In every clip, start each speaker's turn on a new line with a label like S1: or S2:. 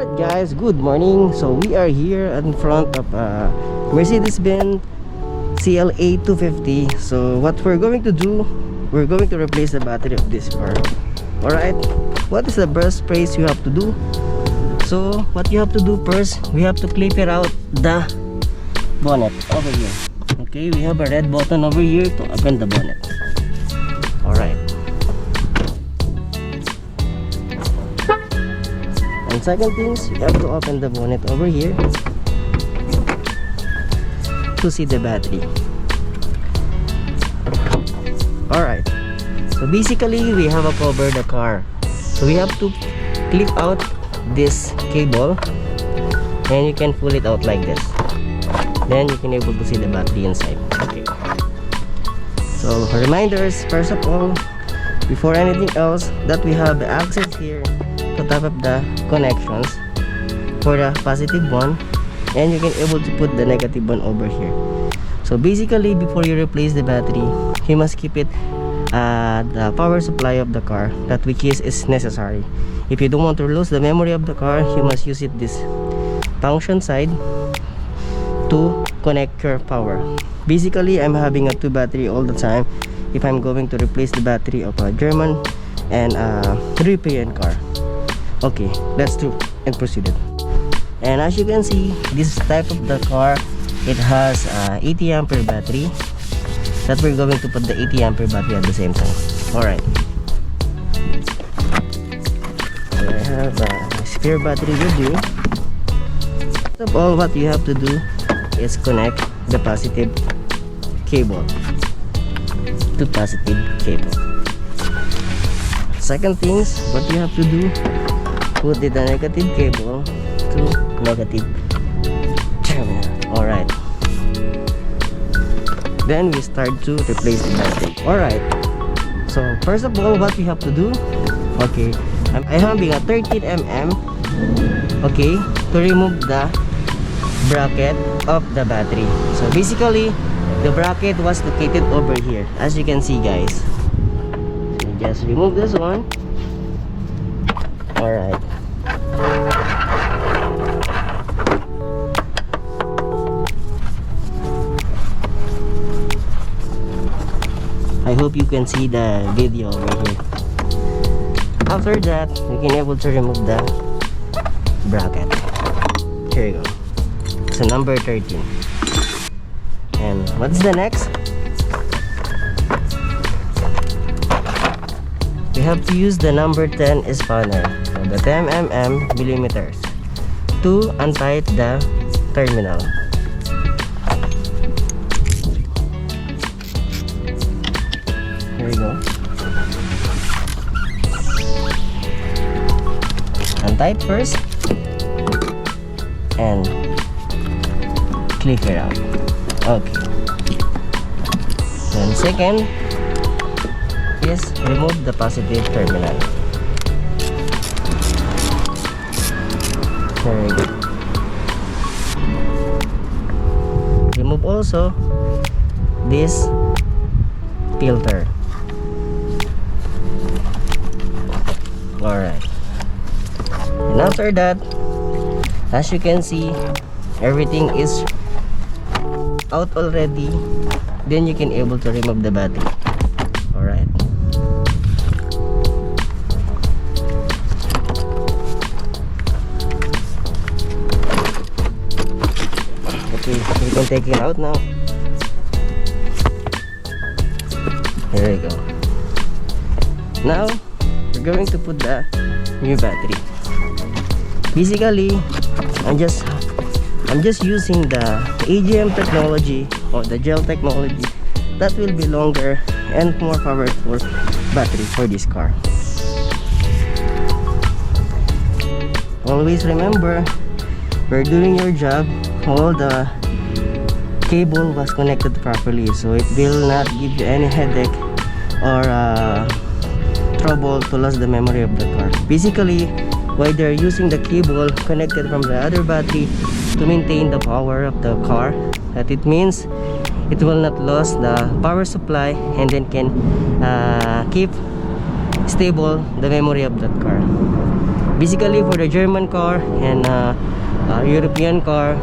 S1: Alright guys, good morning. So we are here in front of Mercedes-Benz CLA 250. So what we're going to do, we're going to replace the battery of this car. Alright, what is the first place you have to do? So what you have to do first, we have to clip it out the bonnet over here. Okay, we have a red button over here to open the bonnet. Alright. And second things, you have to open the bonnet over here to see the battery. Alright, so basically we have a cover the car, so we have to clip out this cable and you can pull it out like this, then you can able to see the battery inside. Okay, so reminders, first of all, before anything else, that we have the access here to top up the connections for the positive one, and you can able to put the negative one over here. So basically, before you replace the battery, you must keep it the power supply of the car, that which is necessary. If you don't want to lose the memory of the car, you must use it this function side to connect your power. Basically, I'm having a 2 battery all the time if I'm going to replace the battery of a German and European car. Okay, let's do and proceed it. And as you can see, this type of the car, it has 80 ampere battery, that we're going to put the 80 ampere battery at the same time. Alright, so I have a spare battery with you. First of all, what you have to do is connect the positive cable to positive cable. Second things, what you have to do, put the negative cable to negative terminal. Alright, then we start to replace the battery. Alright, so first of all, what we have to do, okay, I'm having a 13mm, okay, to remove the bracket of the battery. So basically, the bracket was located over here, as you can see guys. So just remove this one. Alright, I hope you can see the video over here. After that, you can able to remove the bracket. Here you go. So number 13. And what's the next? We have to use the number 10 spanner, so the 10 millimeters, to untight the terminal. Here we go. Untight first and click it out. Okay. Then second is remove the positive terminal. There we go. Remove also this filter. Alright, and after that, as you can see, everything is out already. Then you can able to remove the battery. Alright, okay, we can take it out now. There we go. Now we're going to put the new battery. Basically, I'm just using the AGM technology or the gel technology, that will be longer and more powerful battery for this car. Always remember, we're doing your job, all the cable was connected properly, so it will not give you any headache or trouble to lose the memory of the car. Basically, why they're using the cable connected from the other battery to maintain the power of the car, that it means it will not lose the power supply and then can keep stable the memory of that car. Basically, for the German car and European car,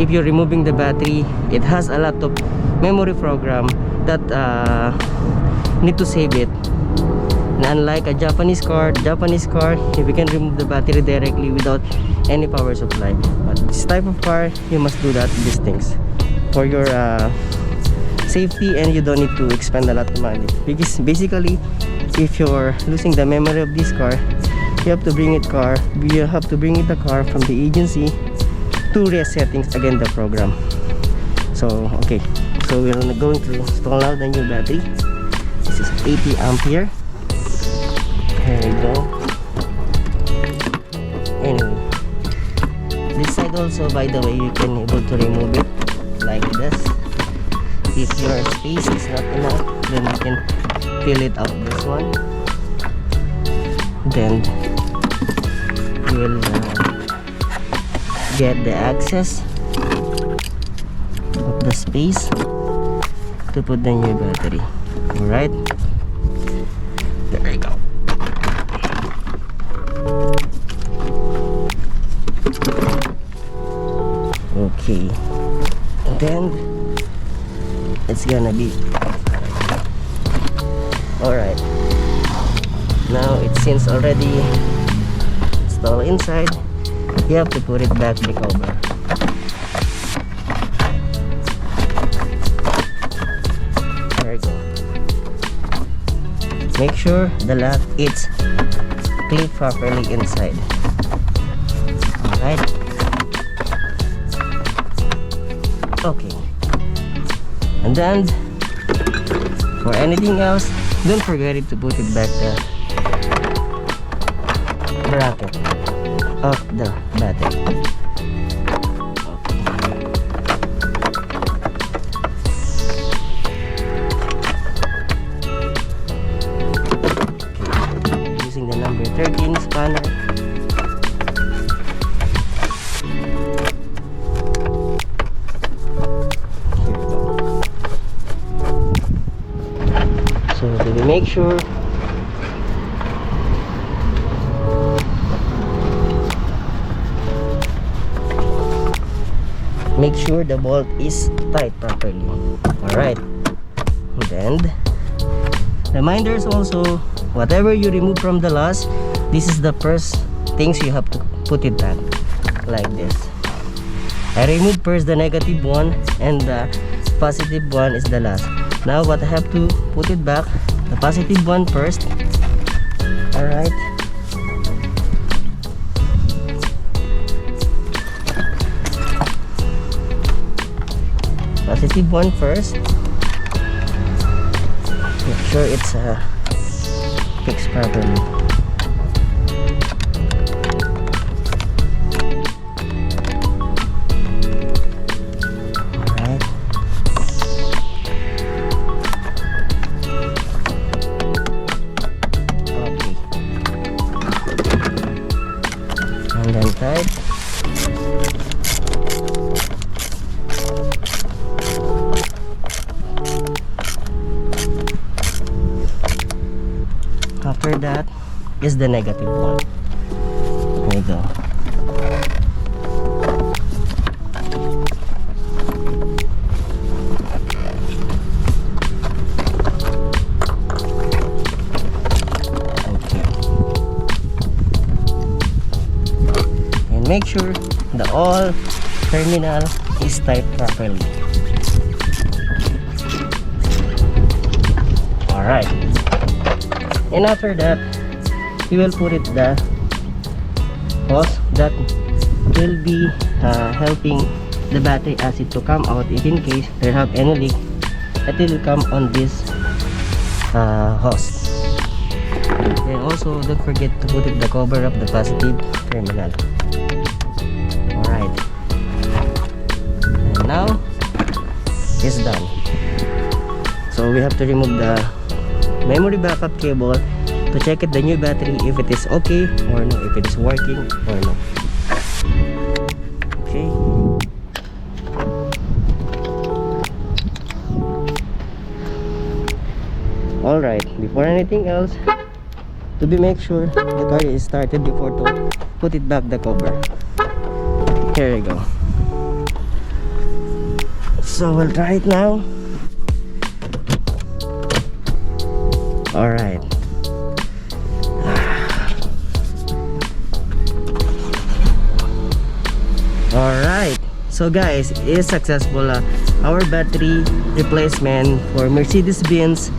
S1: if you're removing the battery, it has a lot of memory program that need to save it. And unlike a Japanese car, if you can remove the battery directly without any power supply. But this type of car, you must do these things for your safety, and you don't need to expend a lot of money. Because basically, if you're losing the memory of this car, you have to bring the car from the agency to resetting again the program. So okay, so we're going to install now the new battery. This is 80 ampere. Here we go. Anyway, this side also, by the way, you can able to remove it like this. If your space is not enough, then you can fill it out this one. Then you will get the access of the space to put the new battery. Alright, there we go. Okay, then it's gonna be alright. Now since already installed inside, you have to put it back the cover. There you go. Make sure the lock is clipped properly inside. Alright. Okay. And then for anything else, don't forget to put it back the bracket of the battery. Okay. Using the number 13 spanner. Here we go. So we make sure the bolt is tight properly. Alright, and reminders also, whatever you remove from the last, this is the first things you have to put it back like this. I removed first the negative one, and the positive one is the last. Now what I have to put it back, the positive one first. Alright, positive one first. Make sure it's fixed properly. Alright. Okay. And then tight. After that is the negative one. There you go. Okay. And make sure the all terminal is tight properly. Alright. And after that, you will put it the hose that will be helping the battery acid to come out. If in case there have any leak, it will come on this hose. And also don't forget to put it the cover of the positive terminal. Alright, and now it's done. So we have to remove the memory backup cable to check it the new battery if it is okay or no, if it is working or no. Okay. Alright, before anything else, to be make sure the car is started before to put it back the cover. Here you go. So we'll try it now. Alright. Alright. So guys, it is successful. Our battery replacement for Mercedes-Benz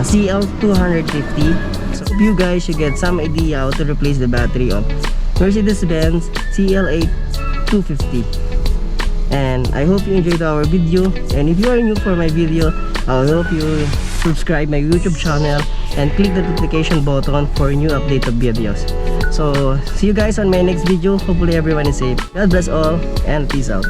S1: CL250. So you guys should get some idea how to replace the battery of Mercedes-Benz CL250. And I hope you enjoyed our video, and if you are new for my video, I hope you subscribe my YouTube channel and click the notification button for new updated videos. So see you guys on my next video. Hopefully everyone is safe. God bless all, and peace out.